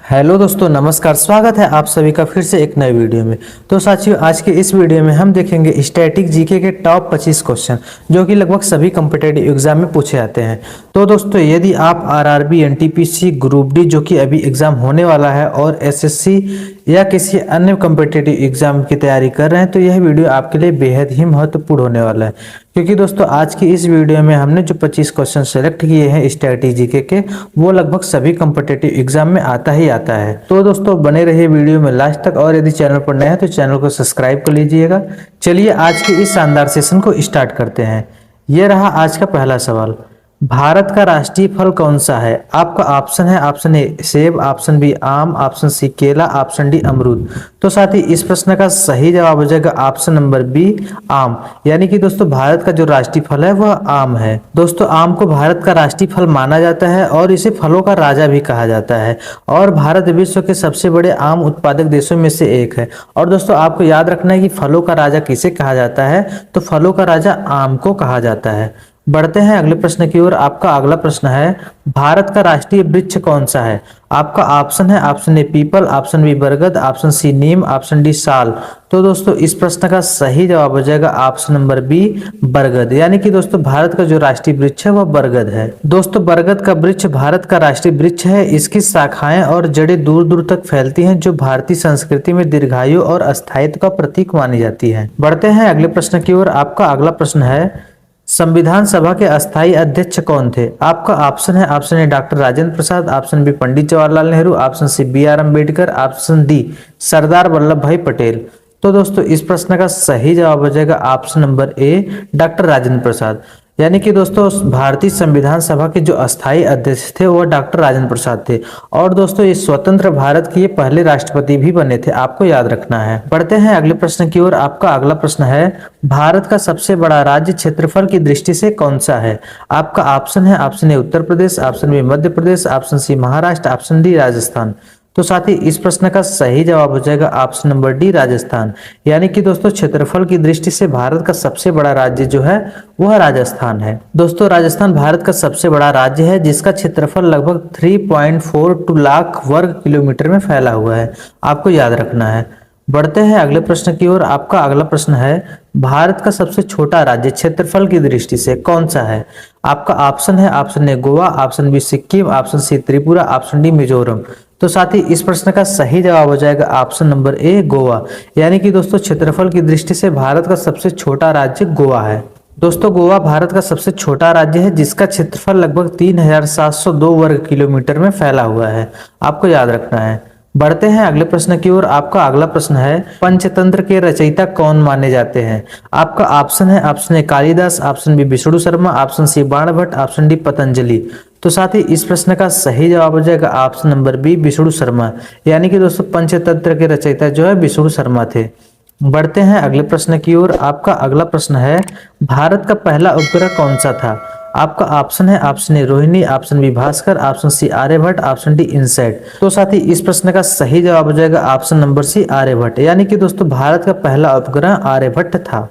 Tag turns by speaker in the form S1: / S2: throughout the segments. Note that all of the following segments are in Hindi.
S1: हेलो दोस्तों, नमस्कार। स्वागत है आप सभी का फिर से एक नए वीडियो में। तो साथियों, आज के इस वीडियो में हम देखेंगे स्टैटिक जीके के टॉप 25 क्वेश्चन जो कि लगभग सभी कॉम्पिटिटिव एग्जाम में पूछे जाते हैं। तो दोस्तों, यदि आप आरआरबी, एनटीपीसी, ग्रुप डी जो कि अभी एग्जाम होने वाला है और एसएससी या किसी अन्य कॉम्पिटिटिव एग्जाम की तैयारी कर रहे हैं तो यह वीडियो आपके लिए बेहद ही महत्वपूर्ण होने वाला है, क्योंकि दोस्तों आज की इस वीडियो में हमने जो 25 क्वेश्चन सेलेक्ट किए हैं स्टैटिक जीके के, वो लगभग सभी कॉम्पिटिटिव एग्जाम में आता है। तो दोस्तों, बने रहिए वीडियो में लास्ट तक, और यदि चैनल पर नए हैं तो चैनल को सब्सक्राइब कर लीजिएगा। चलिए आज के इस शानदार सेशन को स्टार्ट करते हैं। यह रहा आज का पहला सवाल। भारत का राष्ट्रीय फल कौन सा है? आपका ऑप्शन है, ऑप्शन ए सेब, ऑप्शन बी आम, ऑप्शन सी केला, ऑप्शन डी अमरूद। तो साथ ही इस प्रश्न का सही जवाब हो जाएगा ऑप्शन नंबर बी आम। यानी कि दोस्तों भारत का जो राष्ट्रीय फल है वह आम है। दोस्तों, आम को भारत का राष्ट्रीय फल माना जाता है और इसे फलों का राजा भी कहा जाता है, और भारत विश्व के सबसे बड़े आम उत्पादक देशों में से एक है। और दोस्तों, आपको याद रखना है कि फलों का राजा किसे कहा जाता है, तो फलों का राजा आम को कहा जाता है। बढ़ते हैं अगले प्रश्न की ओर। आपका अगला प्रश्न है, भारत का राष्ट्रीय वृक्ष कौन सा है? आपका ऑप्शन है, ऑप्शन ए पीपल, ऑप्शन बी बरगद, ऑप्शन सी नीम, ऑप्शन डी साल। तो दोस्तों इस प्रश्न का सही जवाब हो जाएगा ऑप्शन नंबर बी बरगद। यानी कि दोस्तों भारत का जो राष्ट्रीय वृक्ष है वह बरगद है। दोस्तों, बरगद का वृक्ष भारत का राष्ट्रीय वृक्ष है। इसकी शाखाएं और जड़ें दूर दूर तक फैलती हैं, जो भारतीय संस्कृति में दीर्घायु और अस्थायित्व का प्रतीक मानी जाती है। बढ़ते हैं अगले प्रश्न की ओर। आपका अगला प्रश्न है, संविधान सभा के अस्थायी अध्यक्ष कौन थे? आपका ऑप्शन है, option A doctor Rajendra Prasad, option B Pandit Jawaharlal Nehru, option C B R Ambedkar, option D Sardar Vallabhbhai Patel. तो दोस्तों इस प्रश्न का सही जवाब हो जाएगा option number A doctor Rajendra Prasad. यानी कि दोस्तों भारतीय संविधान सभा के जो अस्थायी अध्यक्ष थे वो डॉक्टर राजेंद्र प्रसाद थे, और दोस्तों ये स्वतंत्र भारत के पहले राष्ट्रपति भी बने थे, आपको याद रखना है। बढ़ते हैं अगले प्रश्न की ओर। आपका अगला प्रश्न है, भारत का सबसे बड़ा राज्य क्षेत्रफल की दृष्टि से कौन सा है? आपका ऑप्शन है, option A Uttar Pradesh, option B Madhya Pradesh, option C Maharashtra, option D Rajasthan. तो साथ ही इस प्रश्न का सही जवाब हो जाएगा ऑप्शन नंबर डी राजस्थान। यानी कि दोस्तों क्षेत्रफल की दृष्टि से भारत का सबसे बड़ा राज्य जो है वह राजस्थान है। दोस्तों राजस्थान भारत का सबसे बड़ा राज्य है, जिसका क्षेत्रफल लगभग 3.42 लाख वर्ग किलोमीटर में फैला हुआ है, आपको याद रखना है। बढ़ते हैं अगले प्रश्न की ओर। आपका अगला प्रश्न है, भारत का सबसे छोटा राज्य क्षेत्रफल की दृष्टि से कौन सा है? आपका ऑप्शन है, option A Goa, option B Sikkim, option C Tripura, option D Mizoram. तो साथ ही इस प्रश्न का सही जवाब हो जाएगा ऑप्शन नंबर ए गोवा। यानी कि दोस्तों क्षेत्रफल की दृष्टि से भारत का सबसे छोटा राज्य गोवा है। दोस्तों गोवा भारत का सबसे छोटा राज्य है, जिसका क्षेत्रफल लगभग 3702 वर्ग किलोमीटर में फैला हुआ है, आपको याद रखना है। बढ़ते हैं अगले प्रश्न की ओर। आपका अगला प्रश्न है, पंचतंत्र के रचयिता कौन माने जाते हैं? आपका ऑप्शन है, option A Kalidas, option B Vishnu Sharma, option C Banabhatta, option D Patanjali. तो साथ ही इस प्रश्न का सही जवाब हो जाएगा option number B Vishnu Sharma. यानी कि दोस्तों पंचतंत्र के रचयिता जो है विष्णु शर्मा थे। बढ़ते हैं अगले प्रश्न की ओर। आपका अगला प्रश्न है, भारत का पहला उपग्रह कौन सा था? आपका ऑप्शन है, option A Rohini, option B Bhaskara, option C Aryabhata, option D INSAT. तो साथ ही इस प्रश्न का सही जवाब हो जाएगा ऑप्शन नंबर सी आर्यभट्ट। यानी कि दोस्तों भारत का पहला उपग्रह आर्यभट्ट था।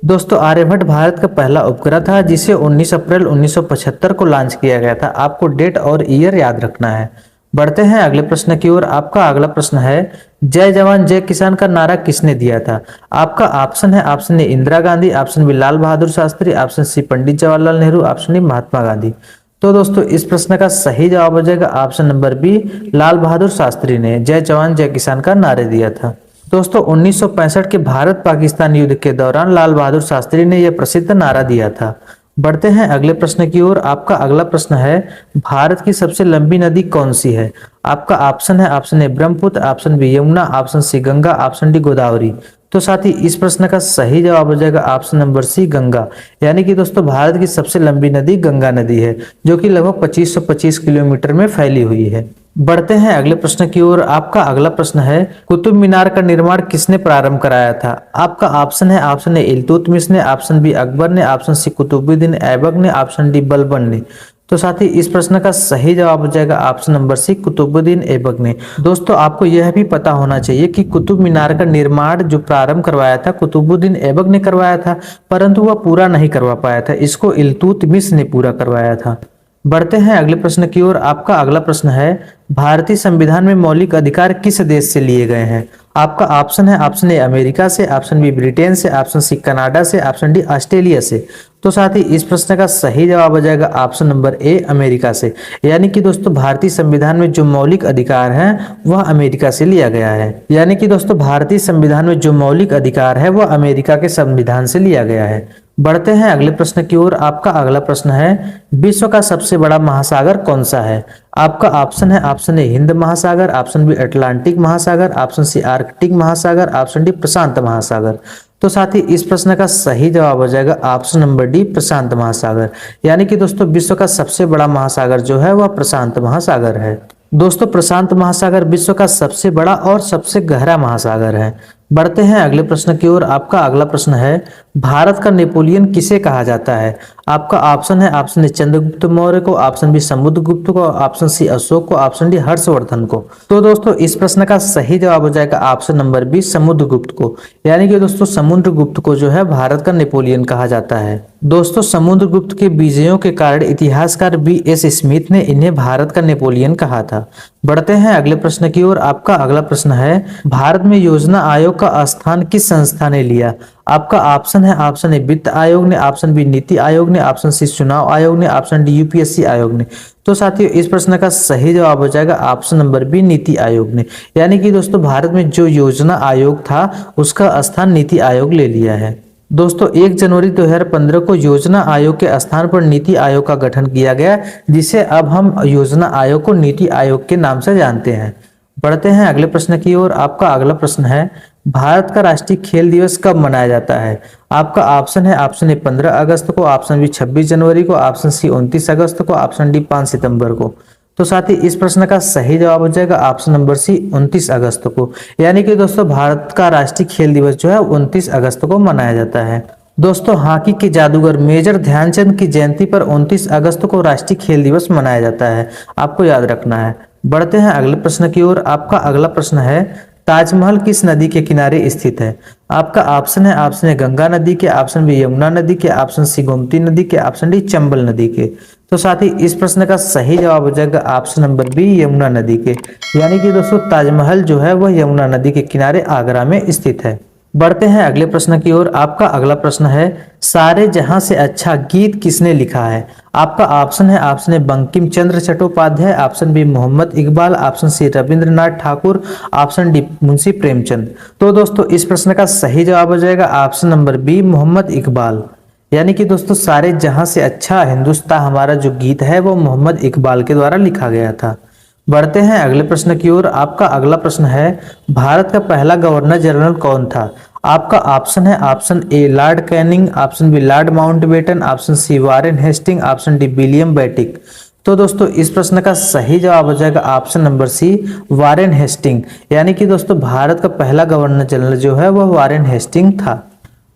S1: दोस्तों आर्यभट्ट भारत का पहला उपग्रह था, जिसे 19 अप्रैल 1975 को लॉन्च किया गया था, आपको डेट और ईयर याद रखना है। बढ़ते हैं अगले प्रश्न की ओर। आपका अगला प्रश्न है, जय जवान जय किसान का नारा किसने दिया था? आपका ऑप्शन है, option A Indira Gandhi, option B Lal Bahadur Shastri, option C Pandit Jawaharlal Nehru, option D Mahatma Gandhi. तो दोस्तों इस प्रश्न का सही जवाब हो जाएगा option number B Lal Bahadur Shastri ने जय जवान जय किसान का नारा दिया था। दोस्तों 1965 के भारत पाकिस्तान युद्ध के दौरान लाल बहादुर शास्त्री ने यह प्रसिद्ध नारा दिया था। बढ़ते हैं अगले प्रश्न की ओर। आपका अगला प्रश्न है, भारत की सबसे लंबी नदी कौन सी है? आपका ऑप्शन है, option A Brahmaputra, option B Yamuna, option C Ganga, option D Godavari. तो साथ ही इस प्रश्न का सही जवाब हो जाएगा ऑप्शन नंबर सी गंगा। यानी कि दोस्तों भारत की सबसे लंबी नदी गंगा नदी है, जो कि लगभग 2525 किलोमीटर में फैली हुई है। बढ़ते हैं अगले प्रश्न की ओर। आपका अगला प्रश्न है, कुतुब मीनार का निर्माण किसने प्रारंभ कराया था? आपका ऑप्शन है, ऑप्शन ए इल्तुतमिश ने, ऑप्शन बी अकबर ने, ऑप्शन सी कुतुबुद्दीन ऐबक ने, ऑप्शन डी बलबन ने। तो साथ ही इस प्रश्न का सही जवाब हो जाएगा option number C Qutubuddin Aibak ने। दोस्तों आपको यह भी पता होना चाहिए कि कुतुब मीनार का निर्माण जो प्रारंभ करवाया था कुतुबुद्दीन ऐबक ने करवाया था, परंतु वह पूरा नहीं करवा पाया था, इसको इल्तुतमिश ने पूरा करवाया था। बढ़ते हैं अगले प्रश्न की ओर। आपका अगला प्रश्न है, भारतीय संविधान में मौलिक अधिकार किस देश से लिए गए हैं? आपका ऑप्शन है, ऑप्शन ए अमेरिका से, ऑप्शन बी ब्रिटेन से, ऑप्शन सी कनाडा से, ऑप्शन डी ऑस्ट्रेलिया से। तो साथ ही इस प्रश्न का सही जवाब हो जाएगा ऑप्शन नंबर ए अमेरिका से। यानी कि दोस्तों भारतीय संविधान में जो मौलिक अधिकार हैं वह अमेरिका से लिया गया है। यानी कि दोस्तों भारतीय संविधान में जो मौलिक अधिकार है वह अमेरिका के संविधान से लिया गया है। बढ़ते हैं अगले प्रश्न की ओर। आपका अगला प्रश्न है, विश्व का सबसे बड़ा महासागर कौन सा है? आपका ऑप्शन है, ऑप्शन ए हिंद महासागर, ऑप्शन बी अटलांटिक महासागर, ऑप्शन सी आर्कटिक महासागर, ऑप्शन डी प्रशांत महासागर। तो साथ ही इस प्रश्न का सही जवाब हो जाएगा ऑप्शन नंबर डी प्रशांत महासागर। यानी कि दोस्तों विश्व का सबसे बड़ा महासागर जो है वह प्रशांत महासागर है। दोस्तों प्रशांत महासागर विश्व का सबसे बड़ा और सबसे गहरा महासागर है। बढ़ते हैं अगले प्रश्न की ओर। आपका अगला प्रश्न है, भारत का नेपोलियन किसे कहा जाता है? आपका ऑप्शन है, ऑप्शन ए चंद्रगुप्त मौर्य को, ऑप्शन बी समुद्रगुप्त को, ऑप्शन सी अशोक को, ऑप्शन डी हर्षवर्धन को। तो दोस्तों इस प्रश्न का सही जवाब हो जाएगा ऑप्शन नंबर बी समुद्रगुप्त को। यानी कि दोस्तों समुद्रगुप्त को जो है भारत का नेपोलियन कहा जाता है। दोस्तों समुद्रगुप्त के विजयों के कारण इतिहासकार बी.एस. स्मिथ ने इन्हें भारत का नेपोलियन कहा था। बढ़ते हैं अगले प्रश्न की ओर। आपका अगला प्रश्न है, भारत में योजना आयोग का स्थान किस संस्था ने लिया? आपका ऑप्शन है, ऑप्शन ए वित्त आयोग ने, ऑप्शन बी नीति आयोग ने, ऑप्शन सी चुनाव आयोग ने, ऑप्शन डी यूपीएससी आयोग ने। तो साथियों इस प्रश्न का सही जवाब हो जाएगा option number B NITI Aayog ने। यानी कि दोस्तों भारत में जो योजना आयोग था उसका स्थान नीति आयोग ले लिया है। दोस्तों 1 जनवरी 2015 को योजना आयोग के स्थान पर नीति आयोग का गठन किया गया, जिसे अब हम योजना आयोग को नीति आयोग के नाम से जानते हैं। बढ़ते हैं अगले प्रश्न की ओर। आपका अगला प्रश्न है, भारत का राष्ट्रीय खेल दिवस कब मनाया जाता है? आपका ऑप्शन है, ऑप्शन ए 15 अगस्त को, ऑप्शन बी 26 जनवरी को, ऑप्शन सी 29 अगस्त को, ऑप्शन डी 5 सितंबर को। तो साथ ही इस प्रश्न का सही जवाब हो जाएगा ऑप्शन नंबर सी 29 अगस्त को। यानी कि दोस्तों भारत का राष्ट्रीय खेल दिवस जो है 29 अगस्त को मनाया जाता है। दोस्तों हॉकी के जादूगर मेजर ध्यानचंद की जयंती पर 29 अगस्त को राष्ट्रीय खेल दिवस मनाया जाता है, आपको याद रखना है। बढ़ते हैं अगले प्रश्न की ओर। आपका अगला प्रश्न है, ताजमहल किस नदी के किनारे स्थित है? आपका ऑप्शन है, ऑप्शन ए गंगा नदी के, ऑप्शन बी यमुना नदी के, ऑप्शन सी गोमती नदी के, ऑप्शन डी चंबल नदी के। तो साथ ही इस प्रश्न का सही जवाब हो जाएगा ऑप्शन नंबर बी यमुना नदी के। यानी कि दोस्तों ताजमहल जो है वह यमुना नदी के किनारे आगरा में स्थित है। बढ़ते हैं अगले प्रश्न की ओर। आपका अगला प्रश्न है, सारे जहां से अच्छा गीत किसने लिखा है? आपका ऑप्शन है, option A Bankim Chandra Chattopadhyay, option B Mohammad Iqbal, option C Rabindranath Thakur, option D Munshi Premchand. तो दोस्तों इस प्रश्न का सही जवाब हो जाएगा option number B Mohammad Iqbal. यानी कि दोस्तों सारे जहां से अच्छा हिंदुस्तान हमारा जो गीत है वो मोहम्मद इकबाल के द्वारा लिखा गया था। बढ़ते हैं अगले प्रश्न की ओर। आपका अगला प्रश्न है, भारत का पहला गवर्नर जनरल कौन था? आपका ऑप्शन है, option A Lord Canning, option B Lord Mountbatten, option C Warren Hasting, option D William Bentinck. तो दोस्तों इस प्रश्न का सही जवाब हो जाएगा option number C Warren Hasting. यानी कि दोस्तों भारत का पहला गवर्नर जनरल जो है वह वारेन हेस्टिंग था।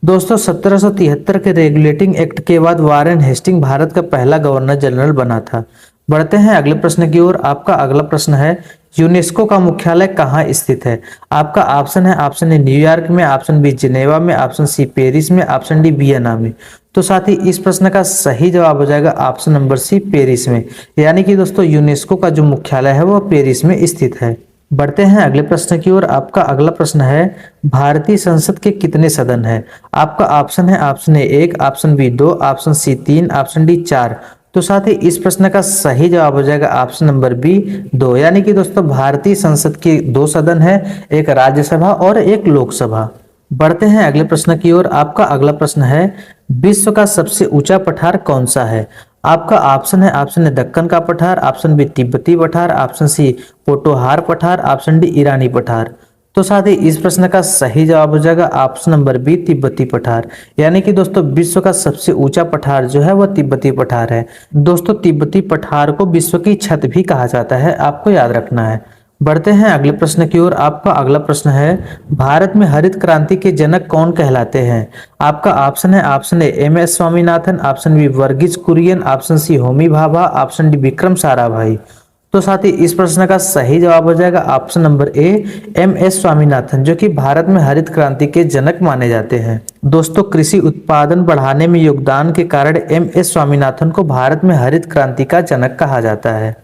S1: दोस्तों 1773 के रेगुलेटिंग एक्ट के बाद वारेन हेस्टिंग भारत का पहला गवर्नर जनरल बना था। बढ़ते हैं अगले प्रश्न की ओर। आपका अगला प्रश्न है, यूनेस्को का मुख्यालय कहाँ स्थित है? आपका ऑप्शन है, ऑप्शन ए न्यूयॉर्क में, ऑप्शन बी जिनेवा में, ऑप्शन सी पेरिस में, ऑप्शन डी वियना में। तो साथ ही इस प्रश्न का सही जवाब हो जाएगा ऑप्शन नंबर सी पेरिस में। यानी कि दोस्तों यूनेस्को का जो मुख्यालय है वह पेरिस में स्थित है। बढ़ते हैं अगले प्रश्न की ओर। आपका अगला प्रश्न है, भारतीय संसद के कितने सदन हैं? आपका ऑप्शन है, option A 1, option B 2, option C 3, option D 4। तो साथ ही इस प्रश्न का सही जवाब हो जाएगा ऑप्शन नंबर बी 2। यानी कि दोस्तों भारतीय संसद के 2 सदन है, एक राज्यसभा और एक लोकसभा। बढ़ते हैं अगले प्रश्न की ओर। आपका अगला प्रश्न है, विश्व का सबसे ऊंचा पठार कौन सा है? आपका ऑप्शन है, ऑप्शन ए दक्कन का पठार, ऑप्शन बी तिब्बती पठार, ऑप्शन सी पोटोहार पठार, ऑप्शन डी ईरानी पठार। तो साथ ही इस प्रश्न का सही जवाब हो जाएगा ऑप्शन नंबर बी तिब्बती पठार। यानी कि दोस्तों विश्व का सबसे ऊंचा पठार जो है वह तिब्बती पठार है। दोस्तों तिब्बती पठार को विश्व की छत भी कहा जाता है, आपको याद रखना है। बढ़ते हैं अगले प्रश्न की ओर। आपका अगला प्रश्न है, भारत में हरित क्रांति के जनक कौन कहलाते हैं? आपका ऑप्शन है, option A M S. Swaminathan, option B Verghese Kurien, option C Homi Bhabha, option D Vikram Sarabhai. तो साथ ही इस प्रश्न का सही जवाब हो जाएगा option number A, M S. Swaminathan, जो कि भारत में हरित क्रांति के जनक माने जाते हैं। दोस्तों, कृषि उत्पादन बढ़ाने में योगदान के कारण एम.एस. स्वामीनाथन को भारत में हरित क्रांति का जनक कहा जाता है।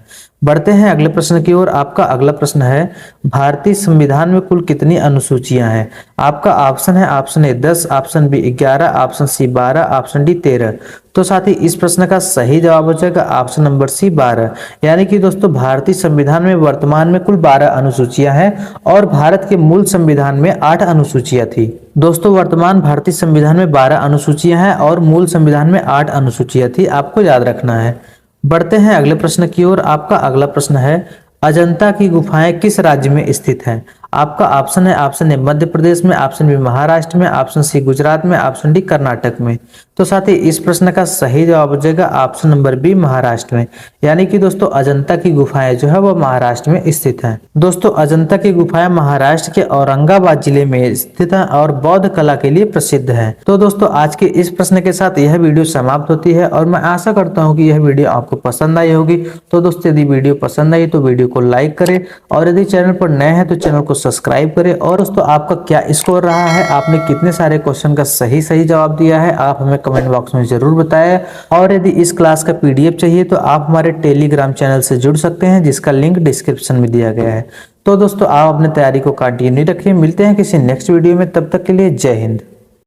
S1: बढ़ते हैं अगले प्रश्न की ओर। आपका अगला प्रश्न है, भारतीय संविधान में कुल कितनी अनुसूचियां हैं? आपका ऑप्शन है option A 10, option B 11, option C 12, option D 13। तो साथ ही इस प्रश्न का सही जवाब हो जाएगा ऑप्शन नंबर सी 12। यानी कि दोस्तों, भारतीय संविधान में वर्तमान में कुल 12 अनुसूचियां हैं और भारत के मूल संविधान में 8 अनुसूचियां थी। दोस्तों, वर्तमान भारतीय संविधान में 12 अनुसूचियां हैं और मूल संविधान में 8 अनुसूचियां थी, आपको याद रखना है। बढ़ते हैं अगले प्रश्न की ओर। आपका अगला प्रश्न है, अजंता की गुफाएं किस राज्य में स्थित हैं? आपका ऑप्शन है ऑप्शन ए मध्य प्रदेश में, ऑप्शन बी महाराष्ट्र में, ऑप्शन सी गुजरात में, ऑप्शन डी कर्नाटक में। तो साथ ही इस प्रश्न का सही जवाब हो जाएगा ऑप्शन नंबर बी महाराष्ट्र में। यानी कि दोस्तों, अजंता की गुफाएं जो है वो महाराष्ट्र में स्थित हैं। दोस्तों, अजंता की गुफाएं महाराष्ट्र के औरंगाबाद जिले में स्थित हैं और बौद्ध कला के लिए प्रसिद्ध है। तो दोस्तों, आज के इस प्रश्न के साथ यह वीडियो समाप्त होती है और मैं आशा करता हूँ कि यह वीडियो आपको पसंद आई होगी। तो दोस्तों, यदि वीडियो पसंद आई तो वीडियो को लाइक करें और यदि चैनल पर नए हैं तो चैनल को सब्सक्राइब करें। और दोस्तों, आपका क्या स्कोर रहा है, आपने कितने सारे क्वेश्चन का सही जवाब दिया है, आप हमें कमेंट बॉक्स में जरूर बताएं। और यदि इस क्लास का पीडीएफ चाहिए तो आप हमारे टेलीग्राम चैनल से जुड़ सकते हैं, जिसका लिंक डिस्क्रिप्शन में दिया गया है। तो दोस्तों, आप अपनी तैयारी को कंटिन्यू रखिए। मिलते हैं किसी नेक्स्ट वीडियो में, तब तक के लिए जय हिंद।